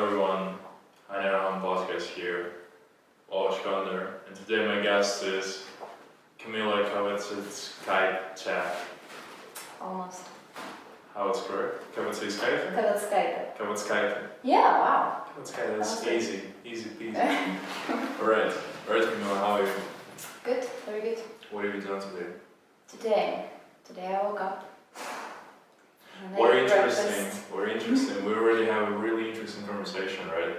everyone, I know I'm podcast here, Oshkander, and today my guest is Camila Kavitskaya. Almost. How it's correct? Kavitskaya? Kavitskaya. Kavitskaya. Yeah, wow. Kavitskaya, that's Okay. easy peasy. Alright, Camila, how are you? Good, very good. What have you done today? Today I woke up. and I Very ate breakfast. interesting. We already have a really interesting conversation, right?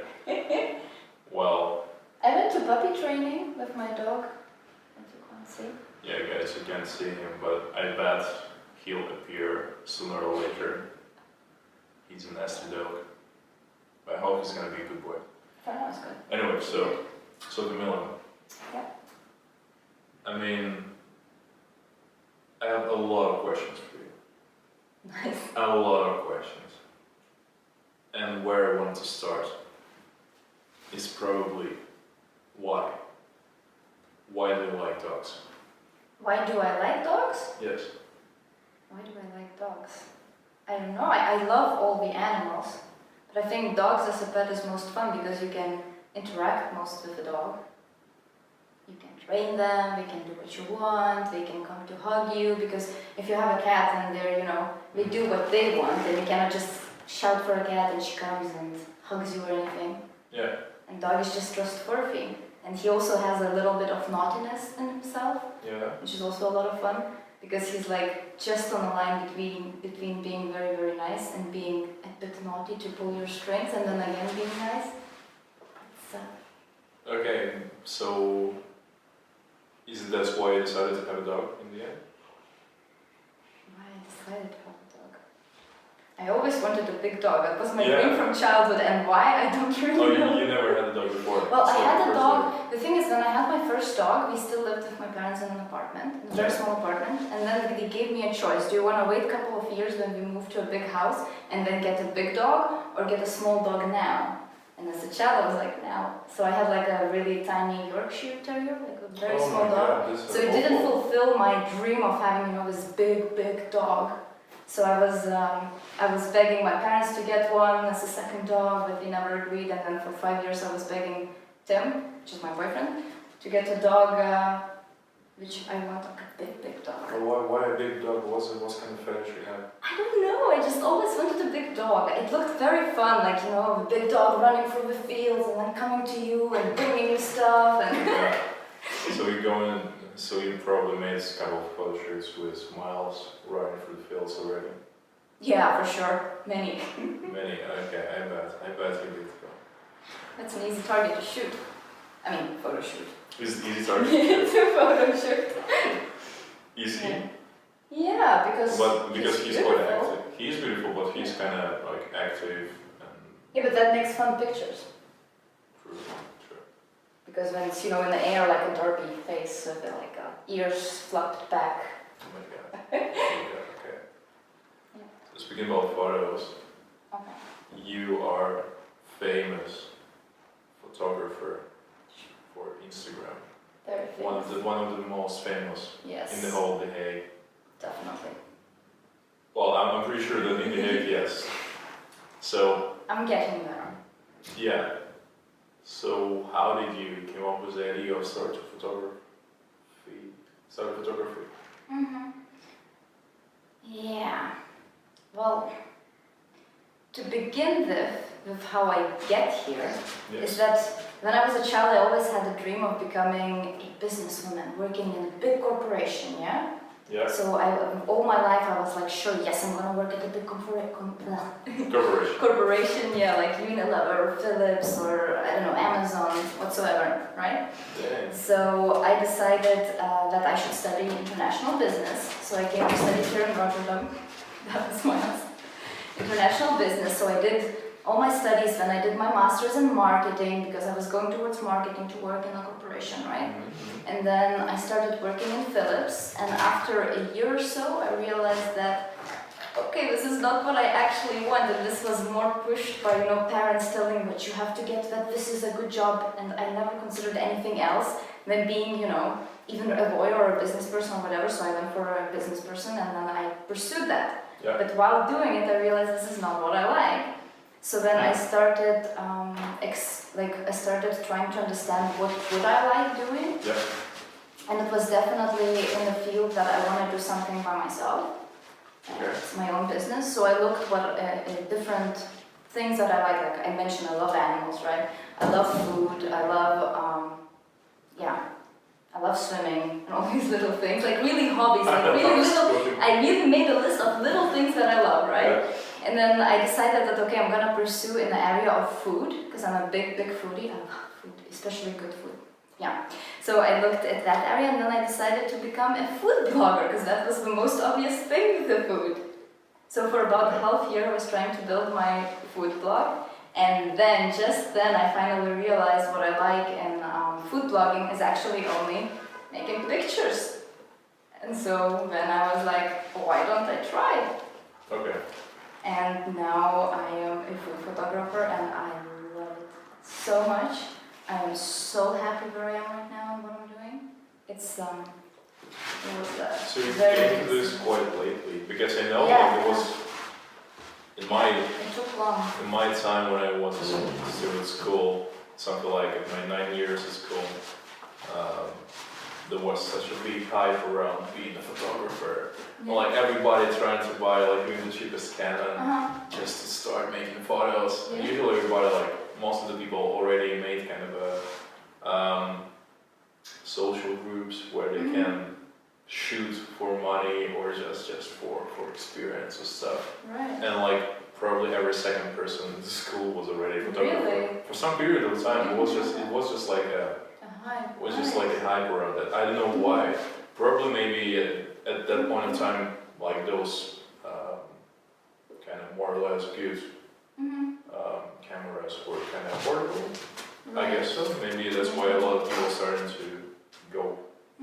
Well, I went to puppy training with my dog, as you can see. yeah guys, you can't see him, but I bet he'll appear sooner or later. He's a nasty dog. But I hope he's gonna be a good boy. For now it's good. Anyway, so Camila. Yeah. I mean, I have a lot of questions for you. Nice. A lot of questions. And where I want to start is probably why. Why do you like dogs? Why do I like dogs? Yes. Why do I like dogs? I don't know, I love all the animals. But I think dogs as a pet is most fun because you can interact most with the dog. You can train them, they can do what you want, they can come to hug you, because if you have a cat and they do what they want, then you cannot just shout for a cat and she comes and hugs you or anything. Yeah. And dog is just furry. And he also has a little bit of naughtiness in himself, Yeah. which is also a lot of fun, because he's like just on the line between being very, very nice and being a bit naughty to pull your strings, and then again being nice. It's, Okay, so is that why you decided to have a dog in the end? Why I decided to have a dog? I always wanted a big dog. That was my Yeah. dream from childhood, and why I don't really Oh, know. you never had a dog before? Well, I So had a first dog. The thing is, when I had my first dog, we still lived with my parents in an apartment, a very Yeah. small apartment, and then they gave me a choice. Do you want to wait a couple of years when we move to a big house and then get a big dog, or get a small dog now? And as a child, I was like, now. So I had like a really tiny Yorkshire Terrier, like a very Oh small my dog. God, this is So it didn't awful. fulfill my dream of having, this big dog. So I was begging my parents to get one as a second dog, but they never agreed. And then for 5 years I was begging Tim, which is my boyfriend, to get a dog, which I want like a big dog. Well, why a big dog? What kind of fetish you have? I don't know, I just always wanted a big dog. It looked very fun, like, a big dog running through the fields and then coming to you and bringing you stuff. And Yeah. So you probably made a couple of photo shoots with smiles running through the fields already. yeah, for sure, many. Many. Okay, I bet you did. That's an easy target to shoot. I mean, photo shoot. Is it easy target? It's a photo shoot. Easy. Yeah, because he's quite active. He's beautiful, but he's kind of like active and Yeah, but that makes fun pictures. true. Because when it's, in the air like a derby face with like ears flapped back. Oh my god. Okay. Yeah. So speaking about photos, Okay. you are famous photographer for Instagram. Very famous. One of the most famous Yes. in the whole The Hague. Definitely. Well, I'm pretty sure that in The Hague, yes. So I'm getting there. yeah. So how did you come up with the idea of start photography? Yeah. Well, to begin with how I get here, Yes. is that when I was a child, I always had a dream of becoming a businesswoman, working in a big corporation, yeah? Yeah. So all my life I was like, sure, yes, I'm gonna work at a big Corporation. corporation, yeah, like Unilever, Philips, or I don't know, Amazon, whatsoever, right? Dang. So I decided that I should study international business. So I came to study here in Rotterdam. That was my answer. International business. So I did all my studies, then I did my master's in marketing because I was going towards marketing to work in a corporation, right? Mm-hmm. And then I started working in Philips, and after a year or so I realized that, okay, this is not what I actually wanted. This was more pushed by, parents telling me that you have to get that this is a good job, and I never considered anything else than being, even a lawyer or a business person or whatever, so I went for a business person and then I pursued that. Yeah. But while doing it, I realized this is not what I like. So then I started, I started trying to understand what would I like doing. Yeah. And it was definitely in the field that I want to do something by myself. Okay. It's my own business. So I looked what different things that I like. Like I mentioned, I love animals, right? I love food. I love, I love swimming and all these little things, like really hobbies, like really little. I really made a list of little things that I love, right? Yeah. And then I decided that okay, I'm gonna pursue in the area of food because I'm a big foodie. I love food, especially good food. Yeah. So I looked at that area and then I decided to become a food blogger because that was the most obvious thing with the food. So for about a half year, I was trying to build my food blog. And then, just then, I finally realized what I like in food blogging is actually only making pictures. And so then I was like, why don't I try? Okay. And now I am a food photographer and I love it so much. I am so happy where I am right now and what I'm doing. It's, it was So you very came to this interesting. quite lately, because I know Yeah. like, it was in my It took long. in my time when I was still at school, something like in my 9 years at school, there was such a big hype around being a photographer. Yeah. Like everybody trying to buy like even the cheapest Canon Uh-huh. just to start making photos. And Yeah. usually everybody, like most of the people already made kind of a social groups where they Mhm. can shoot for money or just for experience or stuff. Right. And like probably every second person in the school was already a photographer. Really? For some period of time, it was just like a hype around that. I don't know why. Probably maybe at that point in time, like those kind of more or less good Mm-hmm. cameras were kind of affordable. I Right. guess so. Maybe that's why a lot of people started to go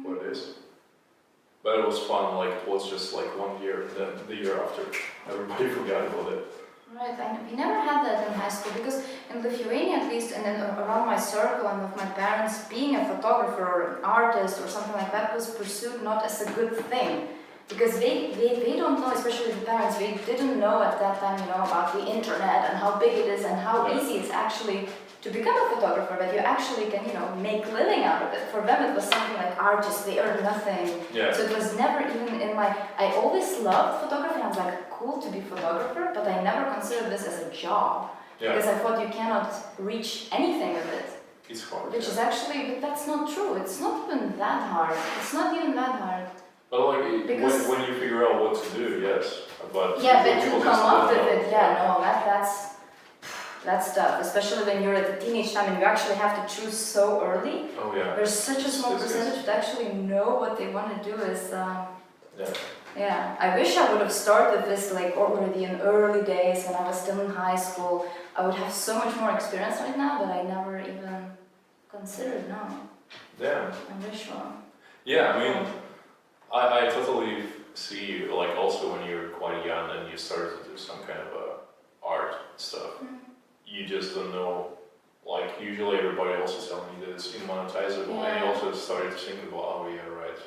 for this. But it was fun. Like it was just like 1 year. Then the year after, everybody forgot about it. Right, we never had that in high school because in Lithuania at least and then around my circle and with my parents, being a photographer or an artist or something like that was pursued not as a good thing. Because they don't know, especially the parents, they didn't know at that time, about the internet and how big it is and how easy it's actually to become a photographer, that you actually can, make living out of it. For them it was something like artists, they earn nothing. Yeah. So it was never even in my, I always loved photography, I was like, cool to be photographer, but I never considered this as a job. Yeah. Because I thought you cannot reach anything with it. It's hard. Which is actually, but that's not true. It's not even that hard. It's not even that hard. But like Because- when you figure out what to do, yes. But Yeah, but people to just come up don't with know. it, that's tough. Especially when you're at the teenage time and you actually have to choose so early. Oh yeah. There's such a small Yes, yes. percentage to actually know what they want to do is, Yeah. yeah. I wish I would have started this like already in early days when I was still in high school. I would have so much more experience right now, but I never even considered, no. Damn. I wish so. Yeah, I mean, I totally see you, like also when you're quite young and you started to do some kind of art stuff, you just don't know, like usually everybody else is telling you that it's immonetizable, and you Yeah. also started to think about, oh yeah, right,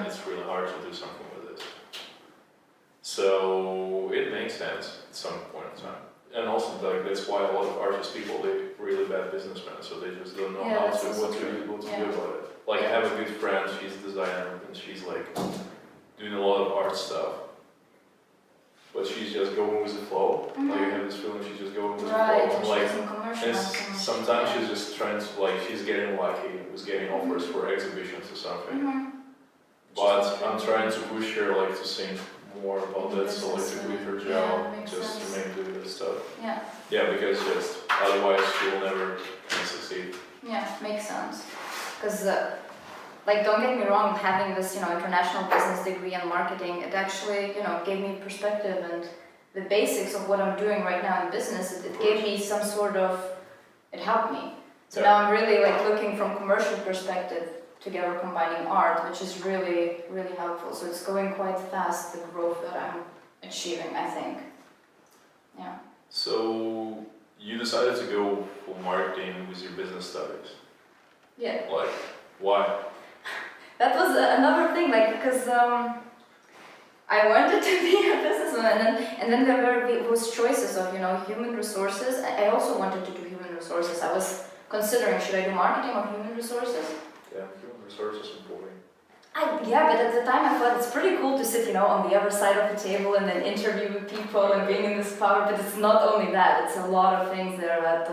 it's really hard to do something with it. So it makes sense at some point in time. And also like that's why a lot of artist people, they're really bad businessmen, so they just don't know Yeah, how that's to also what to true. do Yeah. about it. Like I have a good friend, she's a designer and she's like doing a lot of art stuff. But she's just going with the flow. Like I have this feeling she's just going with the Right, flow. and And she like doesn't commercialize so much. sometimes Yeah. she's just trying to like she's getting lucky with getting offers for exhibitions or something. But I'm trying to push her like to think more about that, so like to quit her job makes just sense. to make do that stuff. Yeah, Yeah, because just otherwise she will never succeed. yeah, makes sense. Because, like, don't get me wrong, having this, international business degree and marketing, it actually, gave me perspective and the basics of what I'm doing right now in business. It gave me some sort of, it helped me. So Yeah. now I'm really like looking from commercial perspective together combining art, which is really, really helpful. So it's going quite fast, the growth that I'm achieving, I think. Yeah. So you decided to go for marketing with your business studies. Yeah. Like, why? That was another thing, like, because I wanted to be a businesswoman, and then there were those choices of human resources. I also wanted to do human resources. I was considering, should I do marketing or human resources? Yeah, human resources is boring. Yeah, but at the time I thought it's pretty cool to sit, on the other side of the table and then interview with people and being in this power. But it's not only that; it's a lot of things there. That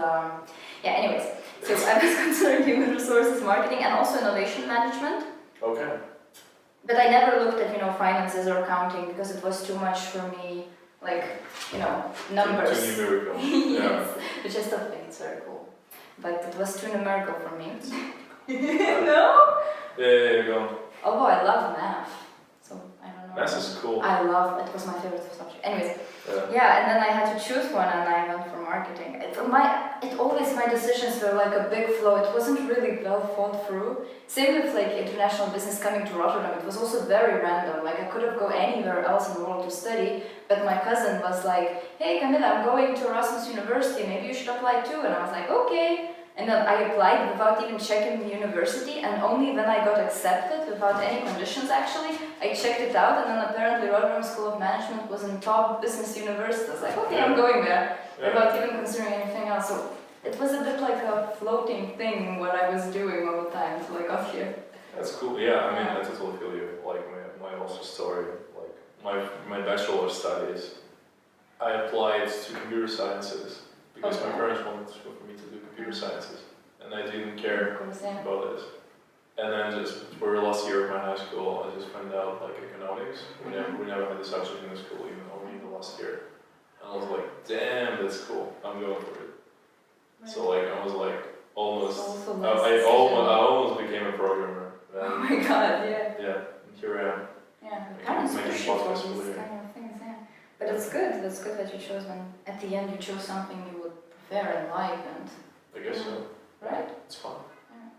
anyways, so I was considering human resources, marketing, and also innovation management. Okay. But I never looked at finances or accounting because it was too much for me. Like numbers. Too numerical. Yes, Yeah. which I still think it's very cool, but it was too numerical for me. No? Yeah, go on. Although I love math, so I don't know. Math is cool. I love it. Was my favorite subject. Anyways, Yeah. and then I had to choose one, and I went for marketing. My decisions were like a big flow. It wasn't really well thought through. Same with like international business coming to Rotterdam. It was also very random. Like I could have gone anywhere else in the world to study, but my cousin was like, "Hey Camilla, I'm going to Erasmus University. Maybe you should apply too." And I was like, "Okay." And then I applied without even checking the university, and only when I got accepted, without any conditions actually, I checked it out, and then apparently Rotterdam School of Management was in top business university. I was like, okay, I'm going there, without even considering anything else. So it was a bit like a floating thing what I was doing all the time until I got here. That's cool. Yeah, I mean, I totally feel you. Like my also story, like my bachelor studies, I applied to computer sciences because my parents wanted for me to do computer sciences, and I didn't care about it. And then just for the last year of my high school, I just found out like economics. We never had the subject in the school, even only the last year. And I was like, damn, that's cool. I'm going for it. Right. So like I was like almost, I almost became a programmer. And oh my god, yeah. Yeah, and here I am. Yeah, parents push you for these kind of things, yeah. But it's good. That's good that you chose when at the end you chose something you would prefer and like, and. I guess so. Right? It's fun. Yeah.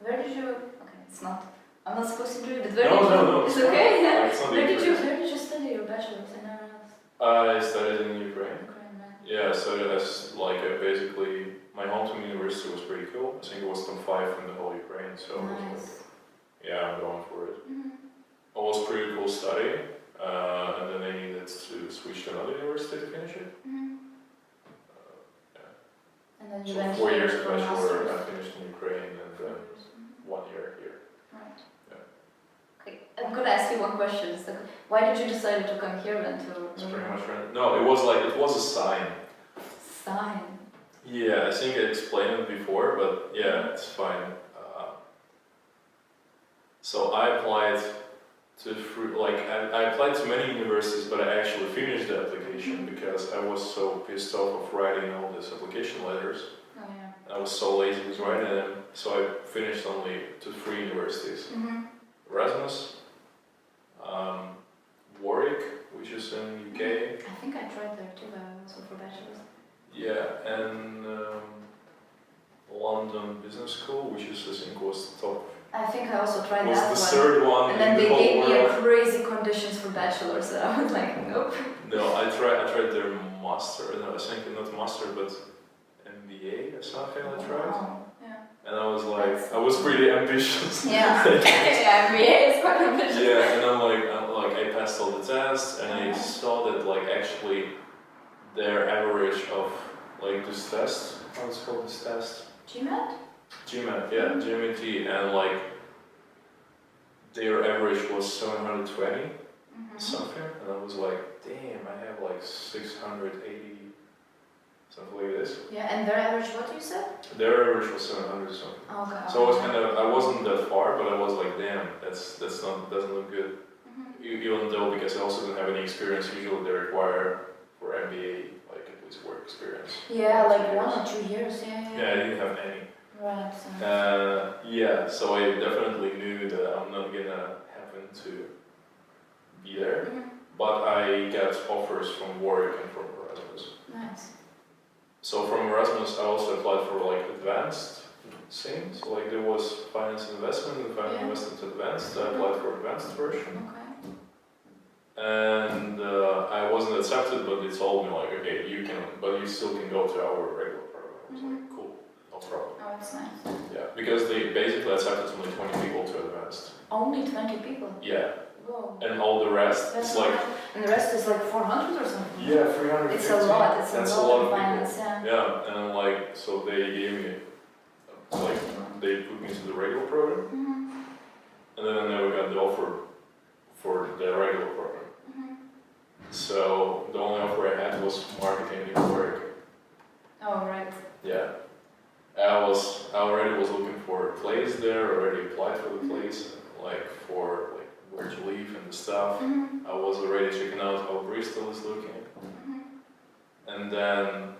Where did you? Okay, it's not. I'm not supposed to do it, but No. It's okay. Yeah. It's not Where did you study your bachelor's in else? I studied in Ukraine. Yeah. Yeah, I studied as like basically my hometown university was pretty cool. I think it was top 5 in the whole Ukraine, so I was like, yeah, I'm going for it. It was pretty cool study, and then I needed to switch to another university to finish it. And then you so went 4 years of for bachelor, masters. I finished in Ukraine, and then 1 year here. Right. Yeah. Okay, I'm gonna ask you one question. So why did you decide to come here then to? It's pretty much right. No, it was a sign. Sign. Yeah, I think I explained it before, but yeah, it's fine. So I applied to I applied to many universities, but I actually finished the application because I was so pissed off of writing all these application letters. Oh yeah. I was so lazy with writing them, so I finished only to 3 universities. Erasmus, Warwick, which is in UK. I think I tried there too, but also for bachelor's. Yeah, and London Business School, which is I think was top. I think I also tried Was that the one. third one And in then the they whole gave me world. a crazy conditions for bachelor's, so I was like, nope. No, I tried their master. No, I think not master, but MBA or something. I tried, Yeah. and I was like, I was pretty ambitious. Yeah. Yeah, MBA is quite ambitious. Yeah, and I'm like I passed all the tests, and I saw that like actually their average of like this test. What's called this test? GMAT? GMAT, yeah, GMAT, and like their average was 720 something, and I was like, damn, I have like 680, something like this. Yeah, and their average, what you said? Their average was 700 something. Okay. So I was I wasn't that far, but I was like, damn, doesn't look good. Even though because I also didn't have any experience, usually they require for MBA like at least work experience. Yeah, like 1 or 2 years. Yeah. Yeah, I didn't have any. Right. Yeah, so I definitely knew that I'm not gonna happen to be there, but I got offers from Warwick and from Erasmus. Nice. So from Erasmus, I also applied for like advanced things. Like there was finance and investment and finance investment advanced. I applied for advanced version. Okay. And I wasn't accepted, but they told me like, okay, you can, but you still can go to our regular program. I was like, cool, no problem. Oh, that's nice. Yeah, because they basically accepted only 20 people to advanced. Only 20 people? Yeah. Whoa. and all the rest, That's it's like, and the rest is like 400 or something. yeah, 350. It's a lot. It's That's a lot of of people. finance. Yeah. Yeah, and then like, so they gave me, like, they put me into the regular program, and then I never got the offer for the regular program. So the only offer I had was marketing in work. Oh, right. Yeah. I already was looking for a place there, already applied for the place, like for like where to live and the stuff. I was already checking out how Bristol is looking. And then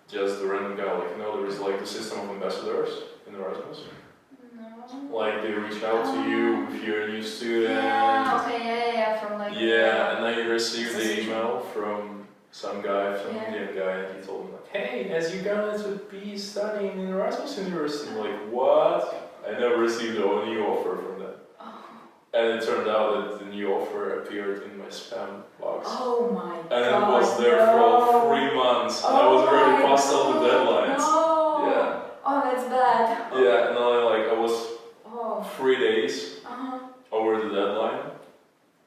just the random guy, like, there is like the system of ambassadors in Erasmus. No. Like they reach out to you if you're a new student. Yeah, okay, yeah, from like... Yeah, and then you receive the email from some guy, some Indian guy, and he told me like, hey, as you going to be studying in Erasmus University? I'm like, what? I never received a new offer from them. And it turned out that the new offer appeared in my spam box. Oh my god. And it was there for 3 months, and I was already past all the deadlines. No. Yeah. Oh, that's bad. Yeah, and I was 3 days over the deadline,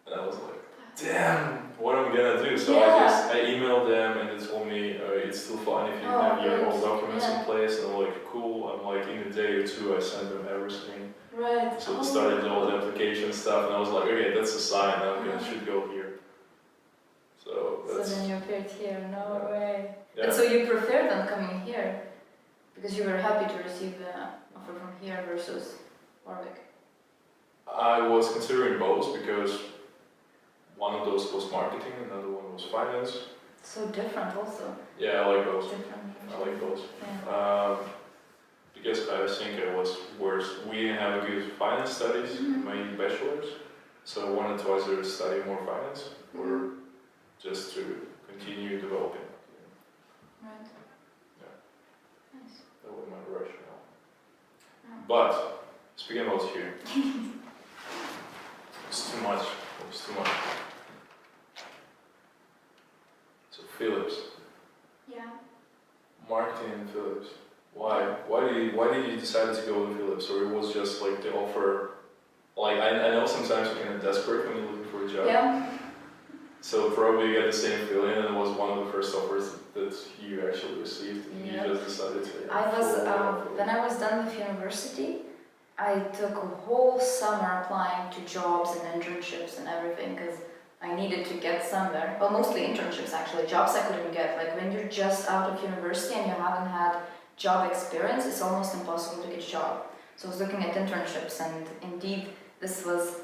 and I was like, damn, what am I gonna do? So I emailed them, and they told me it's still fine if you have your whole documents in place. And I'm like, cool. I'm like, in a day or two, I sent them everything. Right. So started all the application stuff, and I was like, okay, that's a sign. Should go here. So that's. So then you appeared here. No way. Yeah. But so you prefer than coming here, because you were happy to receive the offer from here versus Warwick. I was considering both because one of those was marketing, another one was finance. So different also. Yeah, I like both. Different. I like both. Yeah. Because I think I was worse. We didn't have a good finance studies in my bachelor's, so I wanted to either study more finance or just to continue developing. Right. Yeah. Nice. That was my rationale. But speaking about here, it's too much. It's too much. So Philips. Yeah. Marketing in Philips. Why? Why did you decide to go to Philips, or it was just like the offer? Like I know sometimes you're kind of desperate when you're looking for a job. Yeah. So probably you get the same feeling, and it was one of the first offers that you actually received, and you just decided to. I was when I was done with university, I took a whole summer applying to jobs and internships and everything because I needed to get somewhere. Well, mostly internships actually. Jobs I couldn't get. Like when you're just out of university and you haven't had job experience, it's almost impossible to get a job. So I was looking at internships, and indeed this was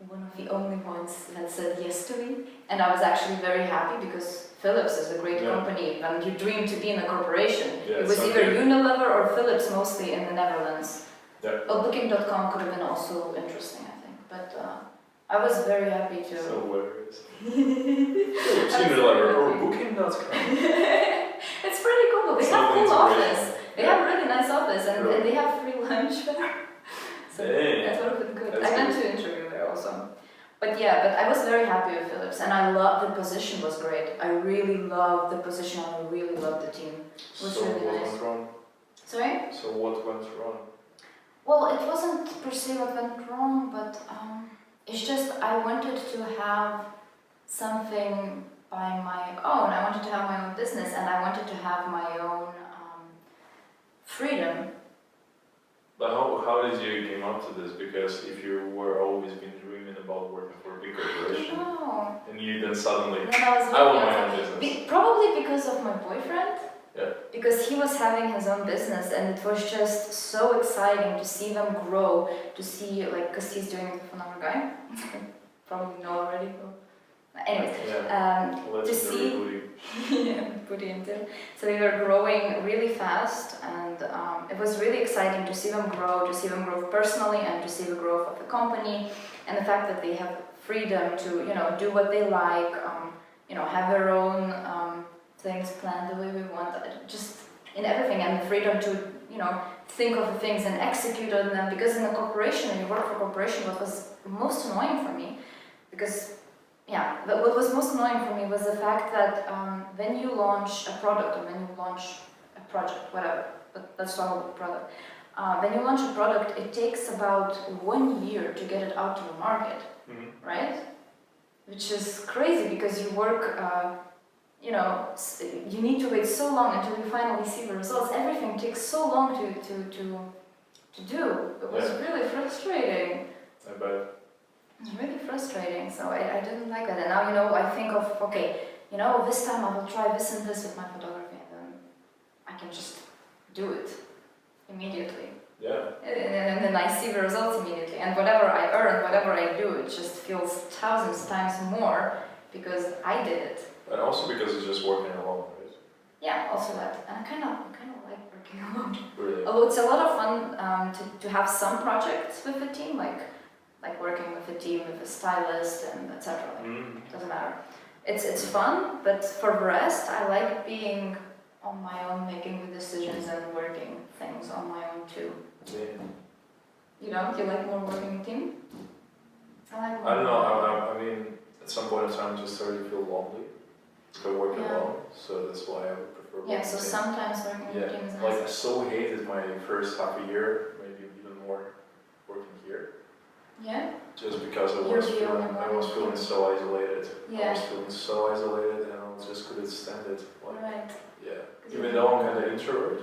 one of the only ones that said yes to me. And I was actually very happy because Philips is a great company and you dream to be in a corporation. It was either Unilever or Philips, mostly in the Netherlands. Yeah. But Booking.com could have been also interesting, I think. But I was very happy to... So where is it? Unilever or Booking.com. It's pretty cool. They have a cool office. They have a really nice office, and they have free lunch there. So that would have been good. I went to interview there also. But yeah, but I was very happy with Philips, and I love the position was great. I really loved the position, and I really loved the team. It was really what nice. went wrong? Sorry? So what went wrong? Well, it wasn't per se what went wrong, but it's just I wanted to have something by my own. I wanted to have my own business, and I wanted to have my own freedom. But how did you came up to this? Because if you were always been dreaming about working for a big corporation, and you then suddenly, I want my own business. Probably because of my boyfriend. Yeah. Because he was having his own business, and it was just so exciting to see them grow, to see, like, because he's doing it with another guy. Probably know already. Anyways, to see Booty and Tim. So they were growing really fast, and it was really exciting to see them grow personally, and to see the growth of the company, and the fact that they have freedom to, do what they like, have their own things planned the way we want, just in everything, and the freedom to, think of the things and execute on them. Because in a corporation, when you work for a corporation, what was most annoying for me, because but what was most annoying for me was the fact that when you launch a product, or when you launch a project, whatever, but let's talk about the product, when you launch a product, it takes about 1 year to get it out to the market, right? Which is crazy because you work, you need to wait so long until you finally see the results. Everything takes so long to do. It was really frustrating. I bet. It was really frustrating, so I didn't like that. And now, I think of, okay, this time I will try this and this with my photography, and then I can just do it immediately. Yeah. And then I see the results immediately. And whatever I earn, whatever I do, it just feels 1,000 times more because I did it. And also because it's just working alone, right? Yeah, also that. And I kind of like working alone. Really? Although it's a lot of fun to have some projects with a team, like working with a team, with a stylist, and etc. Doesn't matter. It's fun, but for the rest, I like being on my own, making the decisions and working things on my own too. Yeah. You like more working in team? I don't know. I mean, at some point in time, I just started to feel lonely by working alone, so that's why I would prefer working. Yeah, so sometimes working in team is nice. I so hated my first half a year, maybe even more, working here. Yeah. Just because I was feeling so isolated. Yeah. I was feeling so isolated, and I just couldn't stand it. Right. Yeah. Even though I'm kind of introvert,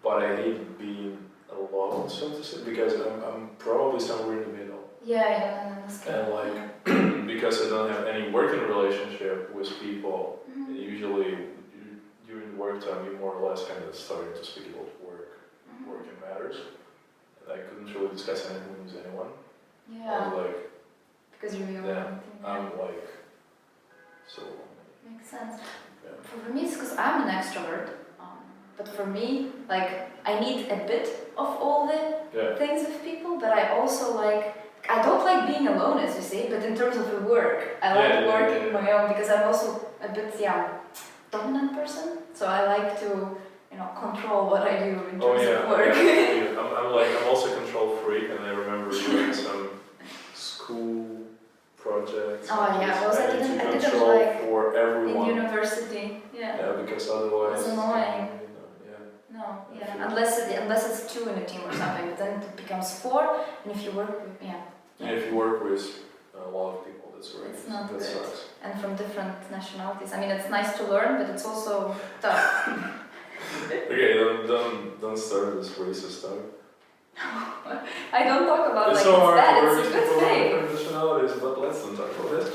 but I hate being alone, so to say, because I'm probably somewhere in the middle. Yeah. And because I don't have any working relationship with people, usually during work time you more or less kind of starting to speak about working matters. And I couldn't really discuss anything with anyone. Yeah. I was like, because you're the only one. I'm like, so. Makes sense. Yeah. For me, it's because I'm an extrovert. But for me, I need a bit of all the things with people, but I also I don't like being alone, as you say, but in terms of the work, I like working on my own because I'm also a bit, dominant person. So I like to, control what I do in terms of work. I'm also a control freak, and I remember doing some school projects. Oh yeah, I didn't control for everyone in university. Yeah. Because otherwise it's annoying. No, unless it's 2 in a team or something, but then it becomes 4, and if you work with, And if you work with a lot of people, that's right. It's not that good. sucks. And from different nationalities. I mean, it's nice to learn, but it's also tough. Okay, don't start this racist stuff. I don't talk about it's so hard bad, to work it's a with good people from thing. different nationalities, but let's not talk about this.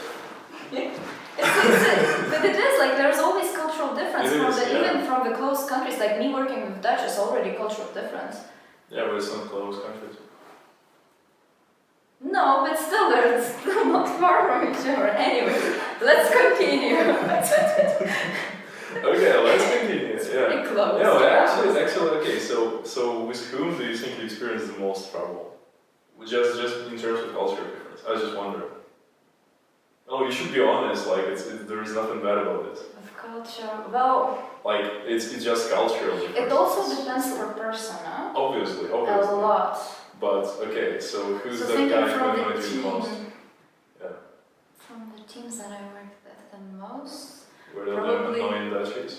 But it is, there's always cultural difference even from the close countries, like me working with Dutch is already cultural difference. Yeah, but it's not close countries. No, but still they're still not far from each other. Anyway, let's continue. Okay, let's continue. Pretty close. No, actually, okay. So with whom do you think you experienced the most trouble? Just in terms of cultural difference. I was just wondering. Oh, you should be honest. There is nothing bad about it. Of culture, well. It's just cultural difference. It also depends per person, huh? Obviously. A lot. But okay, so who's the thinking guy from who the annoyed you the most? Yeah. From the teams that I worked with the most. Were there annoying Dutchies?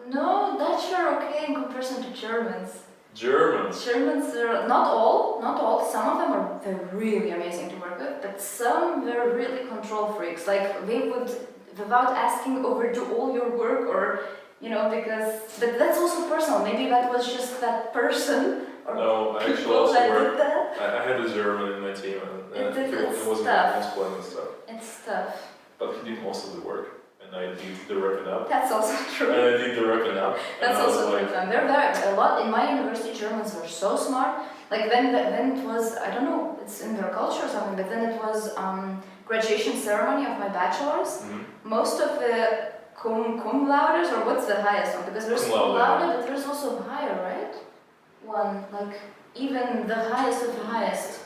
No, Dutch are okay in comparison to Germans. Germans are not all. Some of them they're really amazing to work with, but some were really control freaks. They would, without asking, overdo all your work, or but that's also personal. Maybe that was just that person. No, I actually also worked. I had a German in my team, and it wasn't explaining stuff. It's tough. But he did most of the work. And I did the wrapping up. That's also true. And I did the wrapping up. That's also true. And they're a lot in my university. Germans were so smart. When it was, I don't know, it's in their culture or something. But then it was graduation ceremony of my bachelor's. Most of the cum laudes, or what's the highest one? Because there's cum laude, but there's also higher, right? One, even the highest of the highest.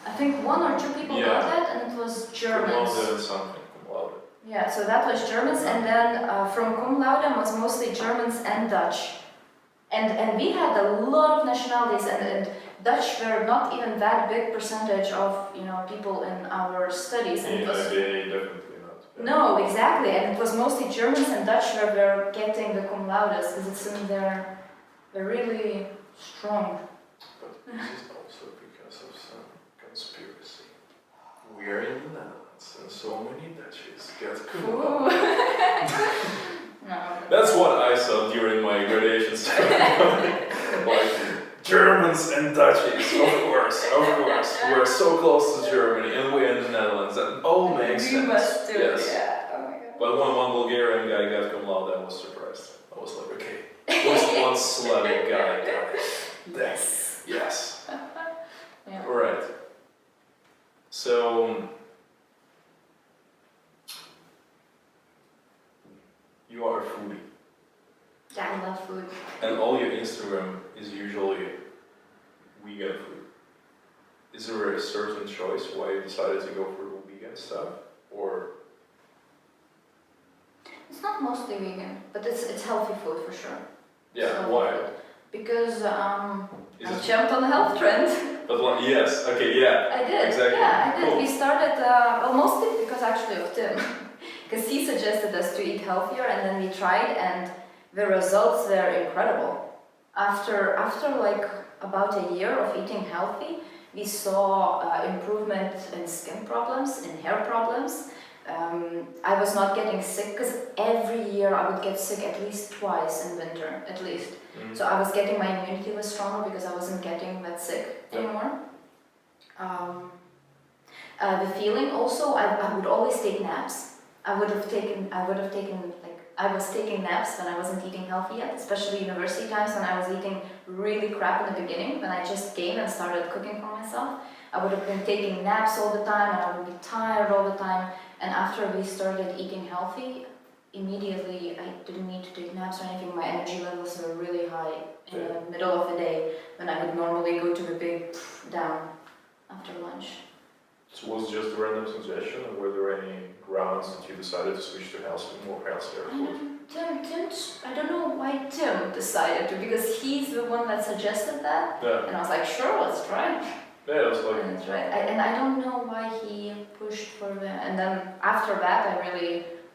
I think 1 or 2 people got that, and it was Germans. Cum laude something. Cum laude. Yeah, so that was Germans, and then from cum laude was mostly Germans and Dutch. And we had a lot of nationalities, and Dutch were not even that big percentage of people in our studies. And it was, definitely not. Yeah. No, exactly, and it was mostly Germans and Dutch were getting the cum laudes, because it's in they're really strong. But this is also because of some conspiracy. We are in the Netherlands and so many Dutchies get cool. No. That's what I saw during my graduation ceremony. Like, Germans and Dutchies, of course. We're so close to Germany and we're in the Netherlands. That all makes sense. You must do, yes. yeah. Oh my god. But when one Bulgarian guy got cum laude, I was surprised. I was like, okay, what's one Slavic guy got it? Yes. Yes. Yeah. Alright. So, you are a foodie. Yeah, I love food. And all your Instagram is usually vegan food. Is there a certain choice why you decided to go for vegan stuff? Or It's not mostly vegan, but it's healthy food for sure. yeah, Healthy why? food. Because I Is it, jumped on the health trend. but like, yes, okay, yeah. I did. Exactly. Yeah, I did. Cool. We started, well, mostly because actually of Tim. Because he suggested us to eat healthier and then we tried and the results were incredible. After like about a year of eating healthy, we saw improvement in skin problems, in hair problems. I was not getting sick because every year I would get sick at least twice in winter, at least. So I was getting, my immunity was stronger because I wasn't getting that sick anymore. The feeling also, I would always take naps. I was taking naps when I wasn't eating healthy yet, especially university times when I was eating really crap in the beginning, when I just came and started cooking for myself. I would have been taking naps all the time and I would be tired all the time. And after we started eating healthy, immediately I didn't need to take naps or anything. My energy levels were really high in the middle of the day when I would normally go to the big down after lunch. So was it just a random suggestion, or were there any grounds that you decided to switch to more healthier food? Tim, I don't know why Tim decided to, because he's the one that suggested that. Yeah. And I was like, sure, let's try. Yeah, it was like. And that's right. And I don't know why he pushed for the. And then after that,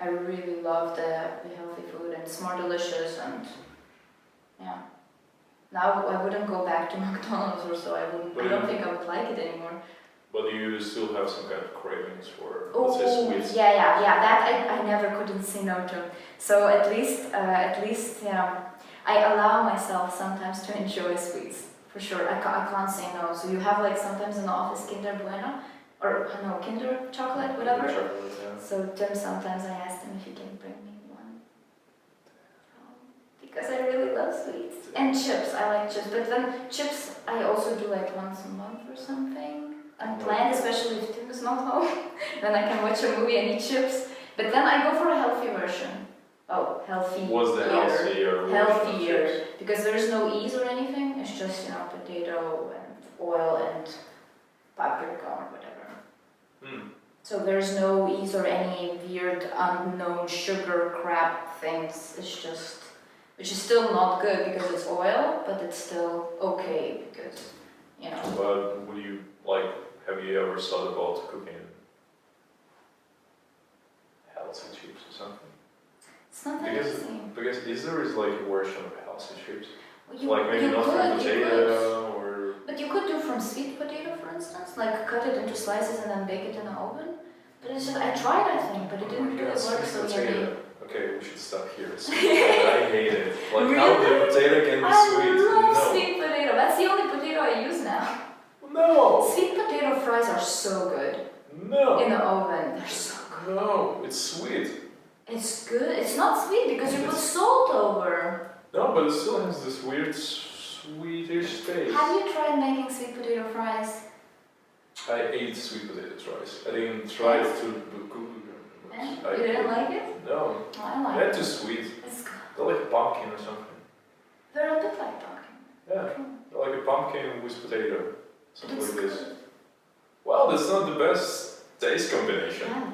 I really loved the healthy food, and it's more delicious, and yeah. Now I wouldn't go back to McDonald's or so. I don't think I would like it anymore. But you still have some kind of cravings for, let's say, sweets. Yeah. That I never couldn't say no to. So at least, I allow myself sometimes to enjoy sweets. For sure, I can't say no. So you have like sometimes in the office Kinder Bueno, or no, Kinder chocolate, whatever. Kinder chocolate, yeah. So Tim, sometimes I asked him if he can bring me one. Because I really love sweets. And chips, I like chips. But then chips, I also do like once a month or something. Unplanned, especially if Tim is not home. Then I can watch a movie and eat chips. But then I go for a healthy version. Oh, healthy. What's the healthier version? Healthier. Because there's no ease or anything. It's just, potato and oil and paprika or whatever. So there's no ease or any weird unknown sugar crap things. It's just, which is still not good because it's oil, but it's still okay because, But would you, have you ever thought about cooking healthy chips or something? It's not that easy. Because is there a version of healthy chips? Well, maybe not from potato or... But you could do from sweet potato, for instance, cut it into slices and then bake it in the oven. But it's just, I tried, I think, but it didn't really work so yummy. Okay, we should stop here. I hate it. How the potato can be sweet. I love sweet potato. That's the only potato I use now. No! Sweet potato fries are so good. No! In the oven, they're so good. No, it's sweet. It's good. It's not sweet because you put salt over. No, but it still has this weird sweetish taste. Have you tried making sweet potato fries? I ate sweet potato fries. I didn't try to cook them. You didn't like it? No. Oh, I like They're it. too sweet. It's good. They're like a pumpkin or something. They're a bit like pumpkin. Yeah, they're like a pumpkin with potato. Something It's like this. good. Well, that's not the best taste combination. I know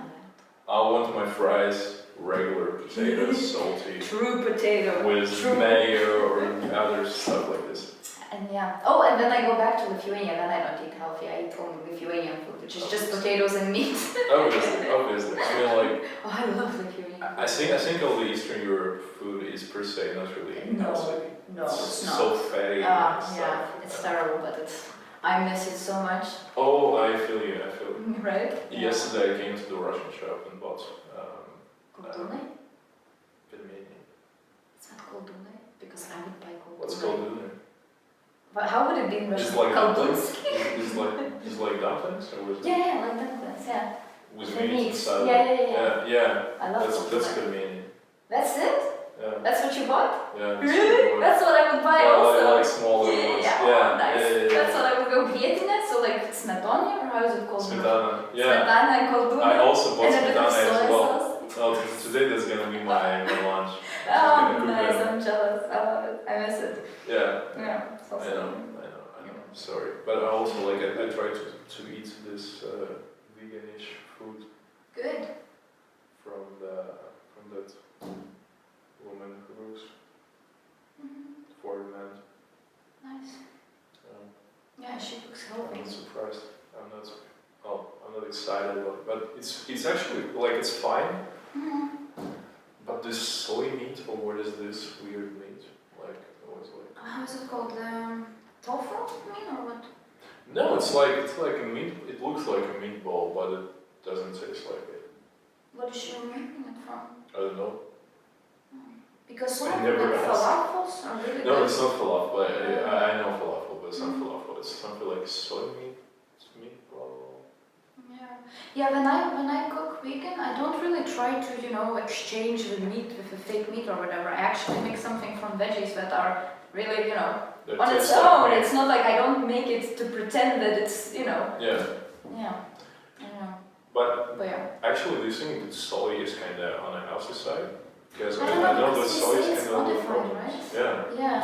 I want my fries regular potatoes, salty. True potato. With True. mayo or other stuff like this. And yeah. Oh, and then I go back to Lithuania. Then I don't eat healthy. I eat only Lithuanian food, which is just potatoes and meat. Obviously. I mean, like. Oh, I love Lithuanian. I think all the Eastern Europe food is per se not really healthy. No, it's not. So fatty and stuff. Yeah, it's terrible, but I miss it so much. Oh, I feel you. Right? Yesterday I came to the Russian shop and bought Koldune? pelmeni. It's not koldune, because I would buy koldune. What's koldune? But how would it be in Russian? It's like dumplings? Koldunski? It's like dumplings? Or was it? Yeah, like dumplings, yeah. With meat inside? Yeah. I love That's pelmeni. That's it? Yeah. That's what you bought? Yeah. Really? That's what I would buy also. Like smaller ones. Yeah, nice. Yeah. That's what I would go Vietnamese, so like smetana, or how is it called? Smetana. Yeah. Smetana and koldune. I also bought and a bit of smetana as soy well. sauce. Oh, today that's gonna be my lunch. Oh, nice, I'm jealous. I love it. I miss it. Yeah. Yeah, it's I also know. Sorry, but I also like I try to eat this veganish food good. from that woman who works for men. Nice. Yeah, she looks I'm healthy. not surprised. I'm not excited, but it's actually like it's fine. But this soy meat, or what is this weird meat? Like I was like. How is it called? Tofu meat or what? No, it's like a meat. It looks like a meatball, but it doesn't taste like it. What is she making it from? I don't know. Because some I of never the asked. falafels are really No, good. it's not falafel. I know falafel, but it's not falafel. It's something like soy meat. Meatball. Yeah. When I cook vegan, I don't really try to exchange the meat with a fake meat or whatever. I actually make something from veggies that are really That on its tastes like own. meat. It's not like I don't make it to pretend that it's Yeah. Yeah. I know. But yeah. actually, do you think that soy is kind of on the healthy side? Because I don't know, I know that because soy they is say it's kind of modified, problems. right? Yeah. Yeah.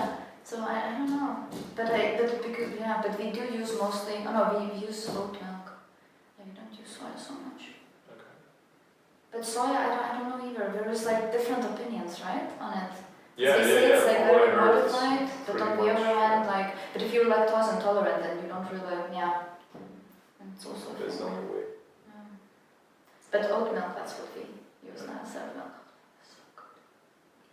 So I don't know. But we do use mostly. Oh no, we use oat milk. Yeah, we don't use soy so much. Okay. But soy, I don't know either. There is like different opinions, right, on it. Yeah, They say it's like From what I very heard, it's modified, but pretty on the much, other hand, but if you're lactose intolerant, then you don't really, And it's also. That's the only way. But oat milk, that's what we use now instead of milk.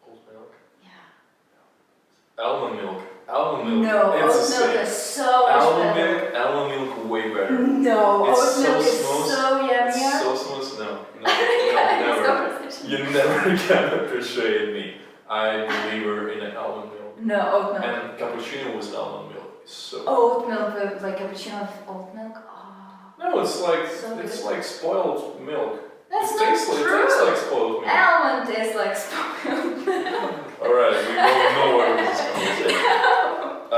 Oat milk. Yeah. Almond milk. Almond milk. No, it's oat the milk same. is so much better. Almond milk, way better. No, It's oat so milk is smooth. so yummier. It's so smooth. No, Yeah, never. You never can appreciate me. I'm a believer in almond milk. No, oat milk. And cappuccino with almond milk is so. Oat milk, like cappuccino with oat milk. Oh, No, it's like so it's good. like spoiled milk. That's it not tastes true. It tastes like spoiled milk. Almond tastes like spoiled milk. All right, we both know where this is coming.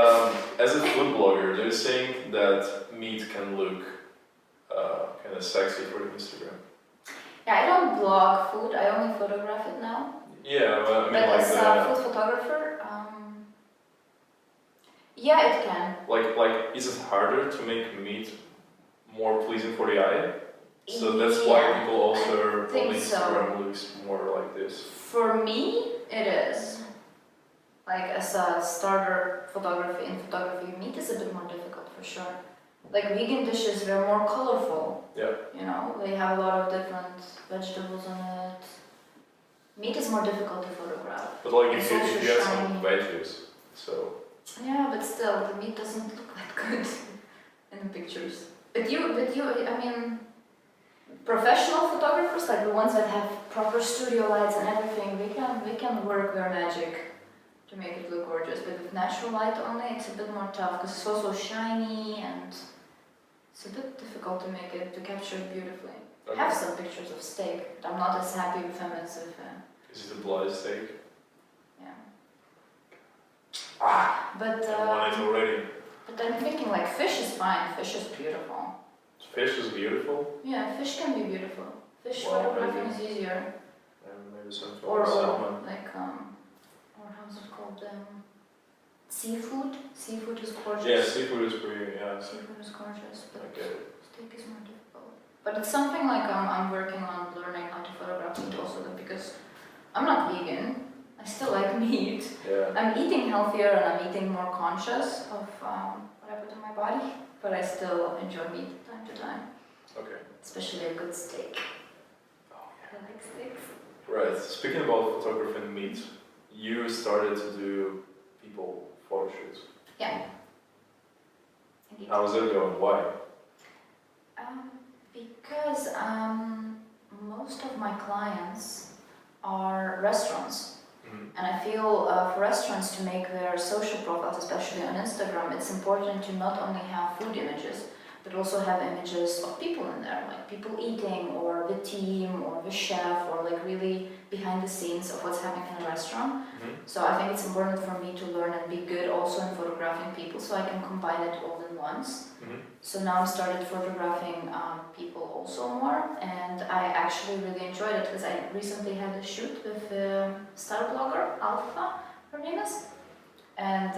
As a food blogger, they're saying that meat can look kind of sexy for Instagram. Yeah, I don't blog food. I only photograph it now. Yeah, well, I mean, But like as a food photographer, yeah, it can. like, is it harder to make meat more pleasing for the eye? So that's why people also think on so. Instagram looks more like this. For me, it is. Like as a starter photography in photography, meat is a bit more difficult for sure. Like vegan dishes, they're more colorful. Yeah. They have a lot of different vegetables on it. Meat is more difficult to photograph. But like It's if also you have shiny. some veggies, so. Yeah, but still, the meat doesn't look that good in the pictures. But I mean, professional photographers, like the ones that have proper studio lights and everything, they can work their magic to make it look gorgeous. But with natural light only, it's a bit more tough because it's also shiny and it's a bit difficult to capture it beautifully. I have some pictures of steak, but I'm not as happy with them as if. Is it a blood steak? Yeah. Ah! But I want it already. But I'm thinking like fish is fine. Fish is beautiful. Fish is beautiful. Yeah, fish can be beautiful. Fish Well, photographing maybe. is easier. Maybe some Or salmon. like or how's it called? Seafood. Seafood is gorgeous. Yeah, seafood is pretty. Yeah. Seafood is gorgeous, but I get it. steak is more difficult. But it's something like I'm working on learning how to photograph meat also, because I'm not vegan. I still like meat. Yeah. I'm eating healthier and I'm eating more conscious of what I put in my body, but I still enjoy meat time to time. Okay. Especially a good steak. Oh I like steaks. Right. Speaking about photography and meat, you started to do people photo shoots. Yeah. Indeed. How's it going? Why? Because most of my clients are restaurants. And I feel for restaurants to make their social profiles, especially on Instagram, it's important to not only have food images, but also have images of people in there, like people eating, or the team, or the chef, or like really behind the scenes of what's happening in a restaurant. So I think it's important for me to learn and be good also in photographing people, so I can combine it all in once. So now I'm started photographing people also more, and I actually really enjoyed it because I recently had a shoot with a style blogger, Alpha, her name is, and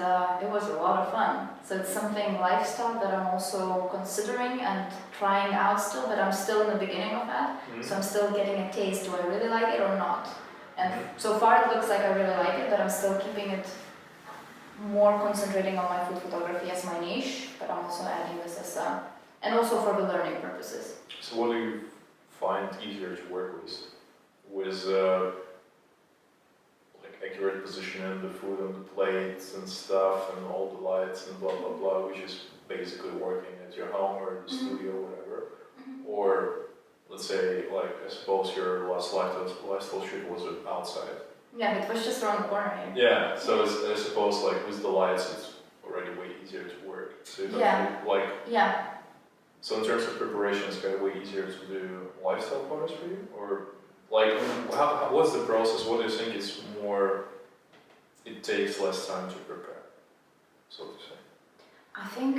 it was a lot of fun. So it's something lifestyle that I'm also considering and trying out still, but I'm still in the beginning of that, so I'm still getting a taste, do I really like it or not? And so far it looks like I really like it, but I'm still keeping it more concentrating on my food photography as my niche, but I'm also adding this as and also for the learning purposes. So what do you find easier to work with? With like accurate positioning the food on the plates and stuff and all the lights and blah blah blah, which is basically working at your home or the studio or whatever. Or let's say, like, I suppose your last lifestyle shoot was outside. Yeah, it was just around the corner here. Yeah, so I suppose like with the lights it's already way easier to work. So you don't feel like so in terms of preparation it's kind of way easier to do lifestyle photos for you? Or like what's the process? What do you think is more it takes less time to prepare, so to say? I think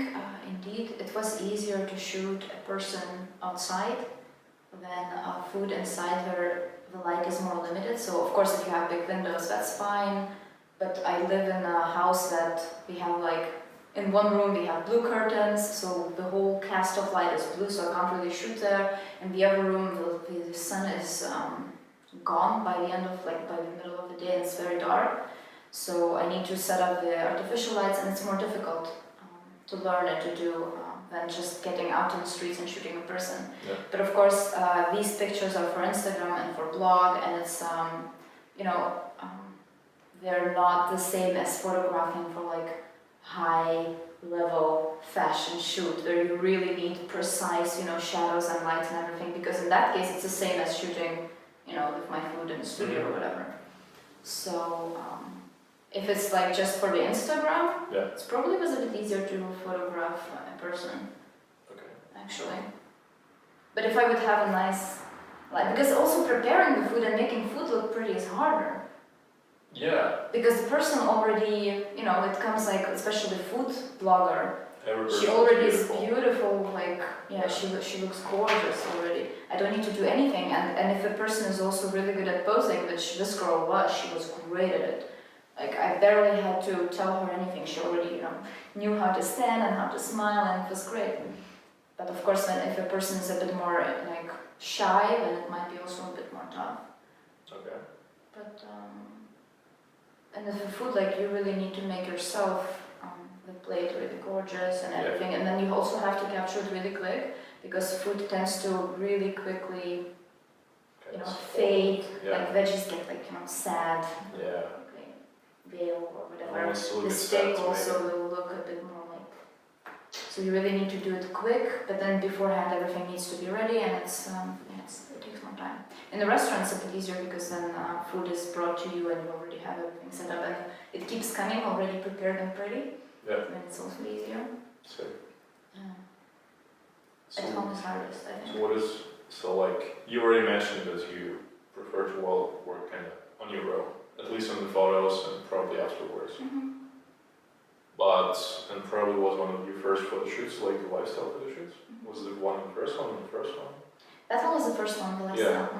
indeed it was easier to shoot a person outside than food inside where the light is more limited. So of course if you have big windows that's fine, but I live in a house that we have like, in one room we have blue curtains, so the whole cast of light is blue, so I can't really shoot there. In the other room the sun is gone by the end of by the middle of the day, and it's very dark. So I need to set up the artificial lights, and it's more difficult to learn and to do than just getting out to the streets and shooting a person. Yeah. But of course, these pictures are for Instagram and for blog, and it's, they're not the same as photographing for like high level fashion shoot, where you really need precise, shadows and lights and everything, because in that case it's the same as shooting, with my food in the studio or whatever. So, if it's like just for the Instagram, it's probably was a bit easier to photograph a person. Okay. Actually. But if I would have a nice, because also preparing the food and making food look pretty is harder. Yeah. Because the person already, it comes like, especially food blogger, she She already is beautiful, she looks gorgeous already. I don't need to do anything, and if a person is also really good at posing, which this girl was, she was great at it. Like, I barely had to tell her anything. She already, knew how to stand and how to smile, and it was great. But of course, if a person is a bit more, shy, then it might be also a bit more tough. Okay. But, and if the food, you really need to make yourself the plate really gorgeous and everything. And then you also have to capture it really quick, because food tends to really quickly, fade. Like, veggies get, sad. Yeah. Veil or whatever. The steak also will look a bit more so you really need to do it quick, but then beforehand everything needs to be ready, and it takes more time. In the restaurant it's a bit easier, because then food is brought to you and you already have everything set up, and it keeps coming already prepared and pretty. Yeah. And it's also easier. So, At home is hardest, I think. So what is, you already mentioned that you prefer to work kind of on your own, at least on the photos and probably afterwards. And probably was one of your first photo shoots, like the lifestyle photo shoots? Was it the first one or the first one? That one was the first one, the lifestyle.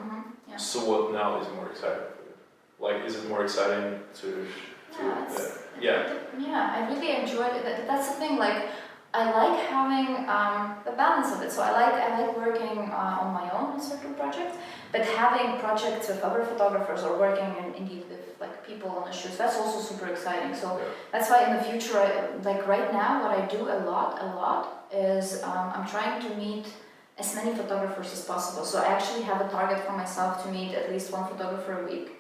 Yeah. So what now is more exciting for you? Is it more exciting to I really enjoyed it. That's the thing, I like having the balance of it. So I like working on my own on certain projects, but having projects with other photographers or working indeed with like people on the shoots, that's also super exciting. So that's why in the future, like right now, what I do a lot is I'm trying to meet as many photographers as possible. So I actually have a target for myself to meet at least one photographer a week,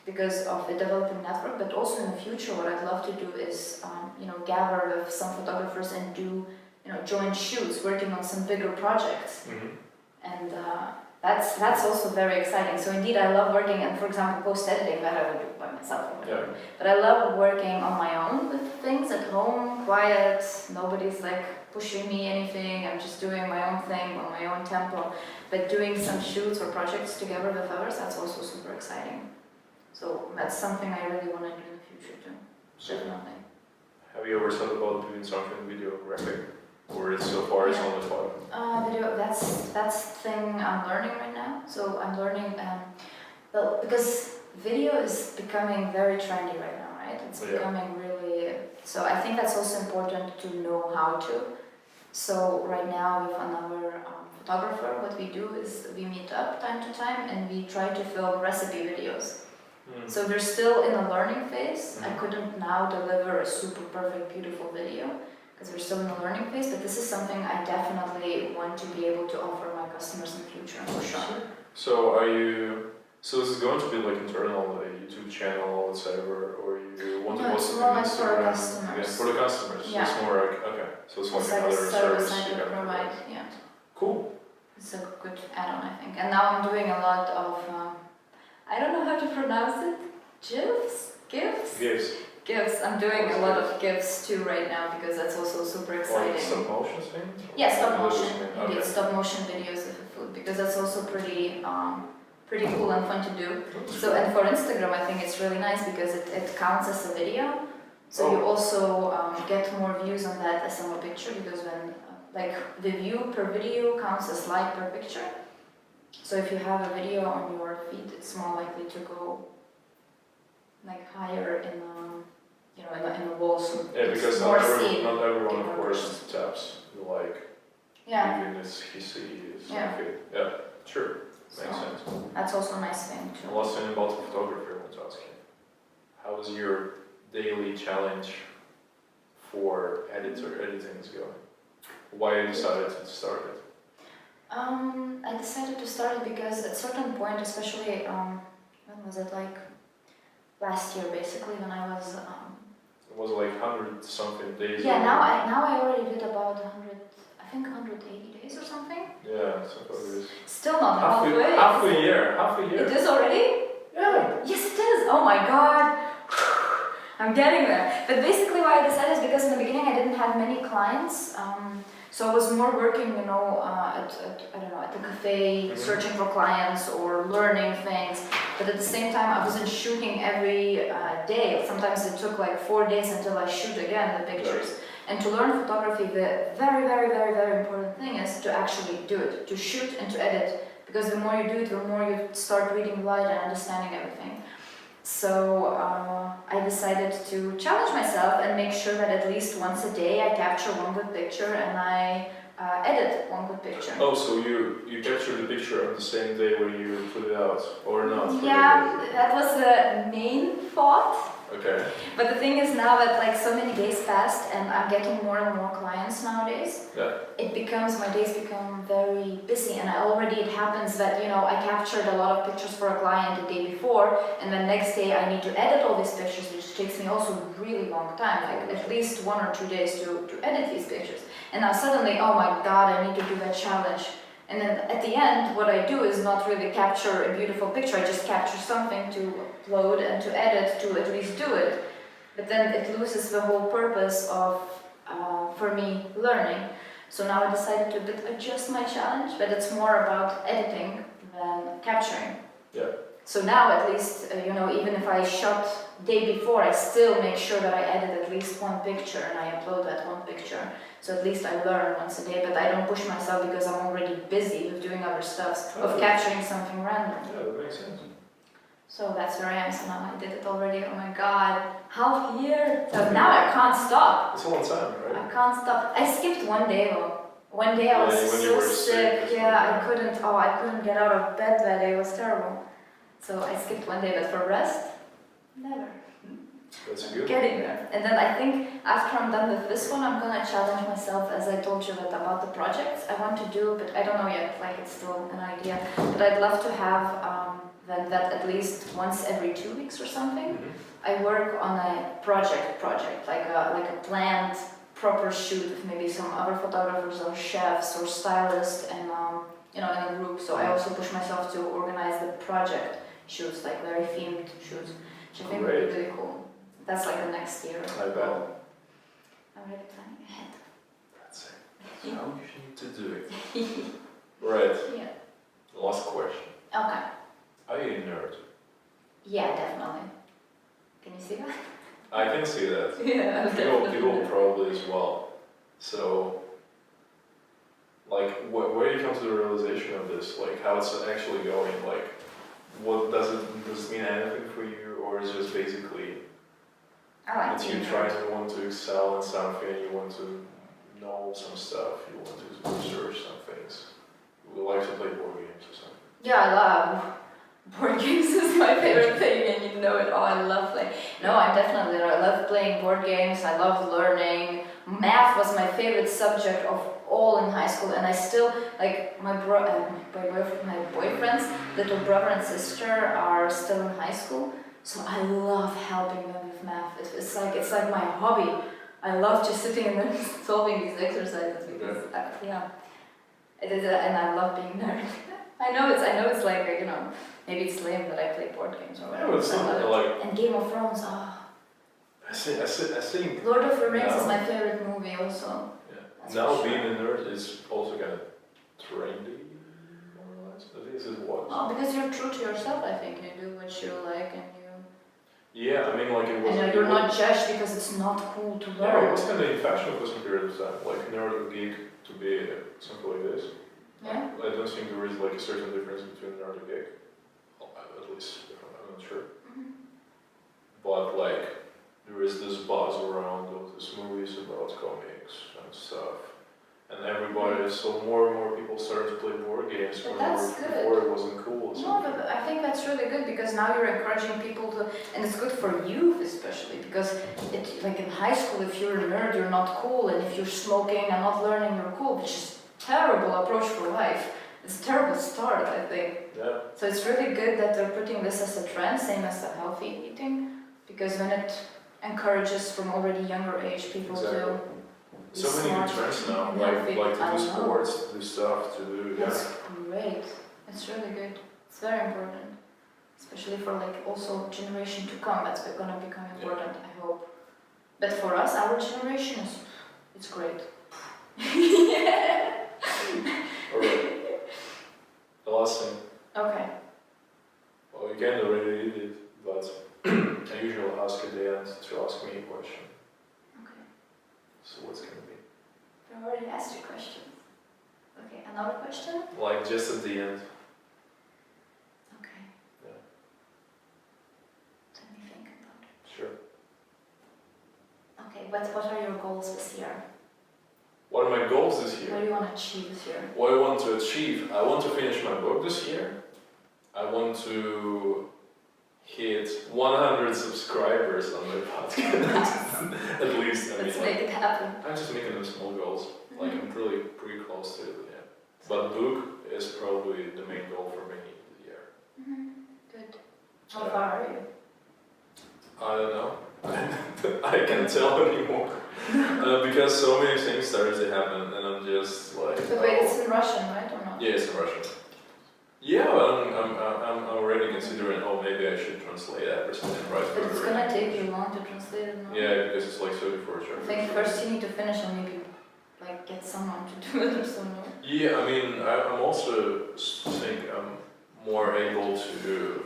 because of the developing network. But also in the future, what I'd love to do is, gather with some photographers and do, joint shoots, working on some bigger projects. And that's also very exciting. So indeed, I love working, and for example, post-editing, that I would do by myself or whatever. But I love working on my own with things at home, quiet, nobody's like pushing me anything, I'm just doing my own thing on my own tempo. But doing some shoots or projects together with others, that's also super exciting. So that's something I really want to do in the future too. Definitely. Have you ever thought about doing something videographic, or is so far it's only photo? Video. That's thing I'm learning right now. So I'm learning, well, because video is becoming very trendy right now, right? It's becoming really. So I think that's also important to know how to. So right now with another photographer, what we do is we meet up time to time and we try to film recipe videos. So we're still in a learning phase. I couldn't now deliver a super perfect, beautiful video because we're still in the learning phase, but this is something I definitely want to be able to offer my customers in the future, for sure. So is it going to be like internal, a YouTube channel, etc., or you want to post it on on Instagram? For the customers. Yeah, for the customers. Yeah. So it's more like, okay, so it's like a another service service I you can have. provide, yeah. Cool. It's a good add-on, I think. And now I'm doing a lot of, I don't know how to pronounce it, GIFs. I'm doing a lot of GIFs too right now because that's also super exciting. Like stop motion thing? Yeah, stop motion. Indeed, Okay. stop motion videos of the food because that's also pretty cool and fun to do. So, and for Instagram, I think it's really nice because it counts as a video. So you also get more views on that as on a picture because when like the view per video counts as like per picture. So if you have a video on your feed, it's more likely to go like higher in the wall. So yeah, because not everyone of course taps like even if he sees feed. Yeah, sure. Makes sense. That's also a nice thing too. Last thing about photography I want to ask you. How is your daily challenge for editing is going? Why you decided to start it? I decided to start it because at a certain point, especially when was it, like last year basically, when I was it was like 100 something days. Yeah, now I already did about 100, I think 180 days or something. Yeah, something. Still not halfway. Half a year. It is already? Yeah. Yes, it is. Oh my god. I'm getting there. But basically why I decided is because in the beginning I didn't have many clients. So I was more working, at the cafe, searching for clients or learning things. But at the same time, I wasn't shooting every day. Sometimes it took like 4 days until I shoot again the pictures. And to learn photography, the very, very, very, very important thing is to actually do it, to shoot and to edit. Because the more you do it, the more you start reading light and understanding everything. So I decided to challenge myself and make sure that at least once a day I capture one good picture and I edit one good picture. Oh, so you captured the picture on the same day when you put it out, or not? Yeah, that was the main thought. Okay. But the thing is now that like so many days passed and I'm getting more and more clients nowadays, my days become very busy, and it happens that I captured a lot of pictures for a client the day before, and then next day I need to edit all these pictures, which takes me also a really long time, like at least 1 or 2 days to edit these pictures. And now suddenly, oh my god, I need to do that challenge. And then at the end, what I do is not really capture a beautiful picture, I just capture something to upload and to edit to at least do it. But then it loses the whole purpose of, for me, learning. So now I decided to adjust my challenge, but it's more about editing than capturing. Yeah. So now at least, even if I shot day before, I still make sure that I edit at least one picture and I upload that one picture. So at least I learn once a day, but I don't push myself because I'm already busy with doing other stuff, of capturing something random. Yeah, that makes sense. So that's where I am. So now I did it already. Oh my god, half year. So now I can't stop. It's a long time, right? I can't stop. I skipped one day though. One day I was when you so were sick. sick. Yeah, I couldn't get out of bed that day. It was terrible. So I skipped one day, but for rest, never. That's good. Getting there. And then I think after I'm done with this one, I'm gonna challenge myself, as I told you about the projects I want to do, but I don't know yet, like it's still an idea. But I'd love to have that at least once every 2 weeks or something. I work on a project, like a planned, proper shoot with maybe some other photographers or chefs or stylists and in a group. So I also push myself to organize the project shoots, like very themed shoots, which I think would be really cool. That's like the next year. I bet. I'm already planning ahead. That's it. How you need to do it. Right. Yeah. Last question. Okay. Are you a nerd? Yeah, definitely. Can you see that? I can see that. Yeah, People probably as well. So, like, where you come to the realization of this? Like, how it's actually going? Like, what does it mean anything for you, or is it just basically I like that you try to want to excel in something, you want to know some stuff, you want to research some things. You would like to play board games or something. Yeah, I love board games. Is my favorite thing, and you know it all. I love playing. No, I love playing board games. I love learning. Math was my favorite subject of all in high school, and I still like my boyfriend's little brother and sister are still in high school. So I love helping them with math. It's like my hobby. I love just sitting and solving these exercises because it is, and I love being nerd. I know it's like maybe it's lame that I play board games or whatever. No, it's not like. And Game of Thrones. Oh. I think. Lord of the Rings is my favorite movie also. Yeah. Now being a nerd is also kind of trendy, more or less. At least it was. Oh, because you're true to yourself. I think you do what you like and you. Yeah, I mean, like it was. And you're not judged because it's not cool to learn. Yeah, it was kind of in fashion for some period of time, like nerd or geek to be something like this. Yeah. I don't think there is like a certain difference between nerd and geek. Well, at least I'm not sure. But like there is this buzz around all these movies about comics and stuff, and everybody. So more and more people started to play board games. But that's good. Before it wasn't cool. No, but I think that's really good because now you're encouraging people to, and it's good for youth especially because like in high school, if you're a nerd, you're not cool, and if you're smoking and not learning, you're cool, which is terrible approach for life. It's a terrible start, I think. Yeah. So it's really good that they're putting this as a trend, same as the healthy eating, because when it encourages from already younger age people to. So many good trends now, like to do sports, to do stuff, to do. That's great. It's really good. It's very important, especially for like also generation to come. That's gonna become important, I hope. But for us, our generation it's great. Alright. The last thing. Okay. Well, you can already did it, but I usually ask at the end to ask me a question. Okay. So what's gonna be? I already asked you questions. Okay, another question? Like just at the end. Okay. Yeah. Let me think about it. Sure. Okay, what are your goals this year? What are my goals this year? What do you want to achieve this year? What I want to achieve? I want to finish my book this year. I want to hit 100 subscribers on my podcast. At least, Let's make it happen. I'm just making them small goals. Like I'm really pretty close to it, yeah. But book is probably the main goal for me this year. Good. How far are you? I don't know. I can't tell anymore. Because so many things started to happen and I'm just like... But wait, it's in Russian, right, or not? Yeah, it's in Russian. Yeah, but I'm already considering, maybe I should translate everything and write But it's gonna take you long to translate it, no? Yeah, because it's like 34 chapters. I think first you need to finish and maybe like get someone to do it or something. Yeah, I mean, I'm also think I'm more able to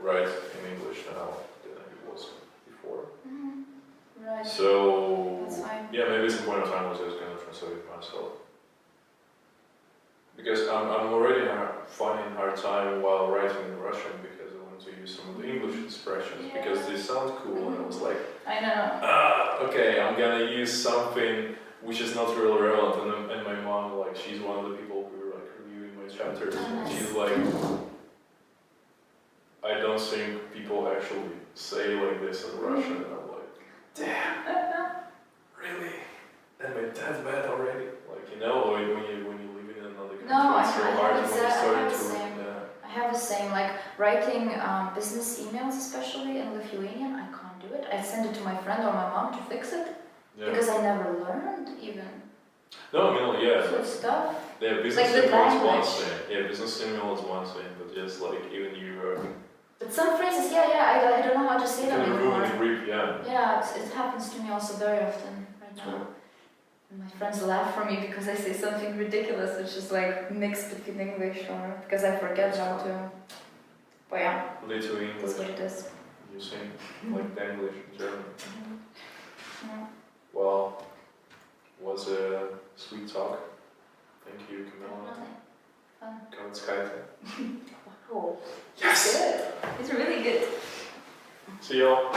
write in English now than I was before. Right. So, that's fine. Yeah, maybe it's a point of time I was just going to translate it myself. Because I'm already finding hard time while writing in Russian because I want wanted to use some of the English expressions because they sound cool, and I was like, I know. okay, I'm gonna use something which is not really relevant. And my mom, like, she's one of the people who like reviewing my chapters. Nice. She's like, I don't think people actually say like this in Russian. And I'm like, damn, really? And my dad's mad already. Like, you know, like when you live in another country, No, it's so hard when you start to. I have the same, like writing business emails, especially in Lithuanian. I can't do it. I send it to my friend or my mom to fix it because I never learned even. No, I mean, like, yeah. Good stuff. Yeah, business Like email is one language. thing. Yeah, business email is one thing, but just like even you. But some phrases, I don't know how to say them can anymore. ruin grip, yeah. Yeah, it happens to me also very often right now. And my friends laugh from me because I say something ridiculous, which is like mixed between English or because I forget how to. But yeah, Little English. that's what it is. You sing like English in German. Yeah. Well, was a sweet talk. Thank you, Camilla. Nothing. Fun. Come Skype. Wow. Yes! Good. It's really good. See y'all.